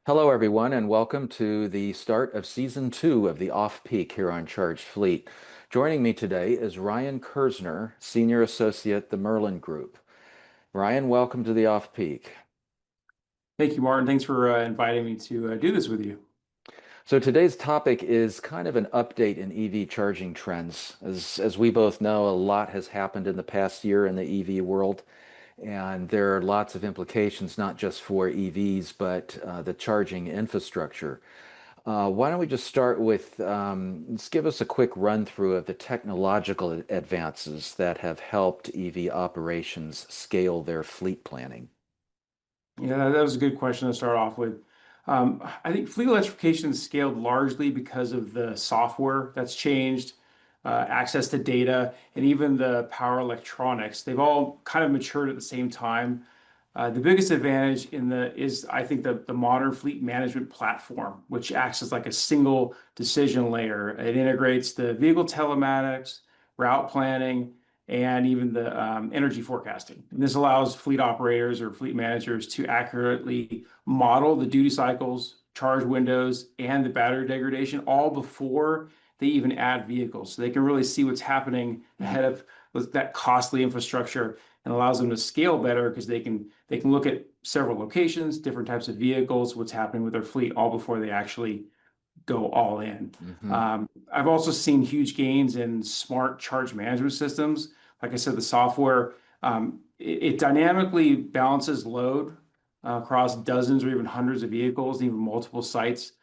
Hello, everyone, and welcome to the start of season two of the Off Peak here on Charged Fleet. Joining me today is Ryan Kerzner, Senior Associate, the Merlin Group. Ryan, welcome to the Off Peak. Thank you, Martin. Thanks for inviting me to do this with you. So today's topic is kind of an update in EV charging trends. As we both know, a lot has happened in the past year in the EV world, and there are lots of implications, not just for EVs, but the charging infrastructure. Why don't we just start with just give us a quick run through of the technological advances that have helped EV operations scale their fleet planning? Yeah, that was a good question to start off with. I think fleet electrification is scaled largely because of the software that's changed, access to data, and even the power electronics. They've all kind of matured at the same time. The biggest advantage is I think the modern fleet management platform, which acts as like a single decision layer. It integrates the vehicle telematics, route planning, and even the energy forecasting. And this allows fleet operators or fleet managers to accurately model the duty cycles, charge windows, and the battery degradation all before they even add vehicles. So they can really see what's happening ahead of that costly infrastructure, and allows them to scale better because they can look at several locations, different types of vehicles, what's happening with their fleet all before they actually go all in. Hmm. I've also seen huge gains in smart charge management systems. Like I said, the software, it dynamically balances load across dozens or even hundreds of vehicles, even multiple sites.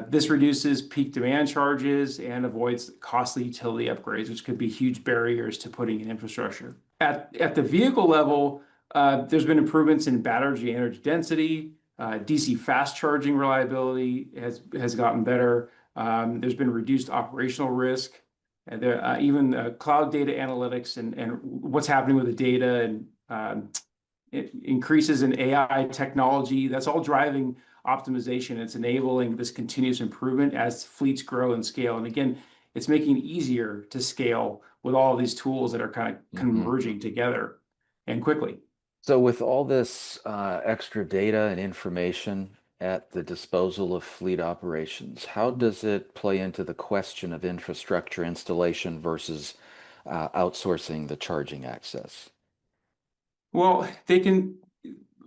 This reduces peak demand charges and avoids costly utility upgrades, which could be huge barriers to putting in infrastructure. At the vehicle level, there's been improvements in battery energy density, DC fast charging reliability has gotten better. There's been reduced operational risk, and even cloud data analytics and what's happening with the data and increases in AI technology. That's all driving optimization. It's enabling this continuous improvement as fleets grow and scale. And again, it's making it easier to scale with all of these tools that are kind of Hmm. converging together and quickly. So, with all this extra data and information at the disposal of fleet operations, how does it play into the question of infrastructure installation versus outsourcing the charging access? Well,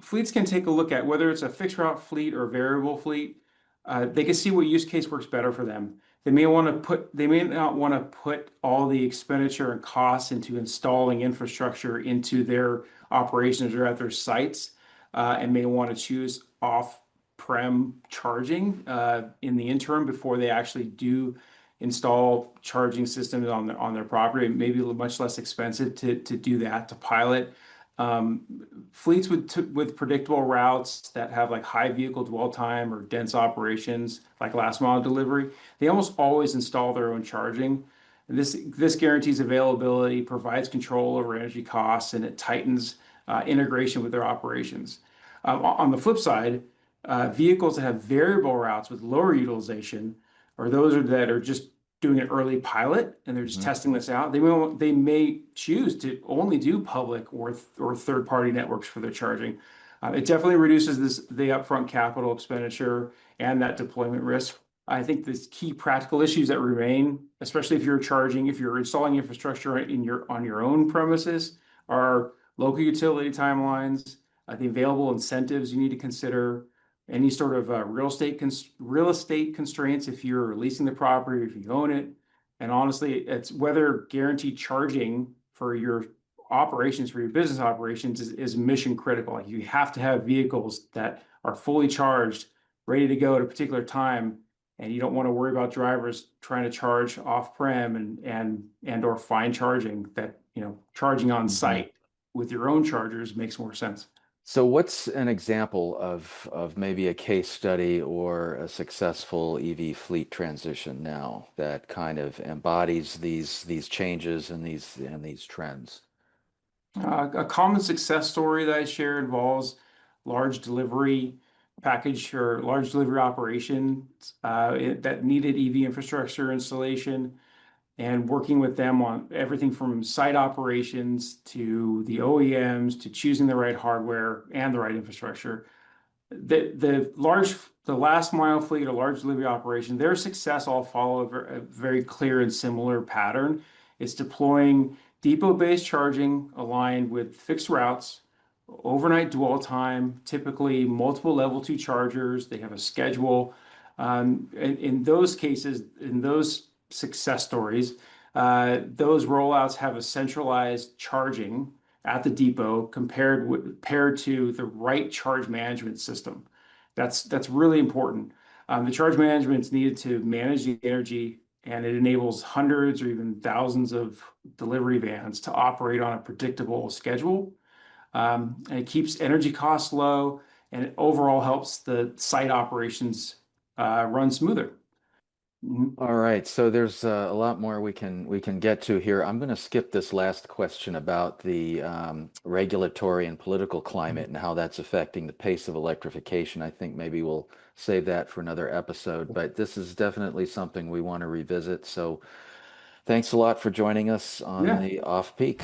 fleets can take a look at whether it's a fixed route fleet or a variable fleet. They can see what use case works better for them. They may not want to put all the expenditure and costs into installing infrastructure into their operations or at their sites, and may want to choose off-prem charging in the interim before they actually do install charging systems on their property. It may be much less expensive to do that, to pilot. Fleets with predictable routes that have like high vehicle dwell time or dense operations, like last mile delivery, they almost always install their own charging. And this guarantees availability, provides control over energy costs, and it tightens integration with their operations. On the flip side, vehicles that have variable routes with lower utilization, or that are just doing an early pilot and they're just Hmm. testing this out, they may choose to only do public or third party networks for their charging. It definitely reduces the upfront capital expenditure and that deployment risk. I think the key practical issues that remain, especially if you're installing infrastructure on your own premises, are local utility timelines, the available incentives you need to consider, any sort of real estate constraints if you're leasing the property or if you own it. And honestly, it's whether guaranteed charging for your operations, for your business operations is mission critical. Like you have to have vehicles that are fully charged, ready to go at a particular time. And you don't want to worry about drivers trying to charge off-prem and or find charging that, charging on Hmm. site with your own chargers makes more sense. So, what's an example of maybe a case study or a successful EV fleet transition now that kind of embodies these changes and these trends? A common success story that I share involves large delivery package or large delivery operations that needed EV infrastructure installation, and working with them on everything from site operations to the OEMs to choosing the right hardware and the right infrastructure. the last mile fleet or large delivery operation, their success all follow a very clear and similar pattern. It's deploying depot-based charging aligned with fixed routes, overnight dwell time, typically multiple level two chargers. They have a schedule. In those cases, in those success stories, those rollouts have a centralized charging at the depot paired to the right charge management system. That's really important. The charge management is needed to manage the energy, and it enables hundreds or even thousands of delivery vans to operate on a predictable schedule. And it keeps energy costs low, and it overall helps the site operations run smoother. Mhm. All right, so there's a lot more we can get to here. I'm going to skip this last question about the regulatory and political climate and how that's affecting the pace of electrification. I think maybe we'll save that for another episode, but this is definitely something we want to revisit. So thanks a lot for joining us on Yeah. the Off Peak.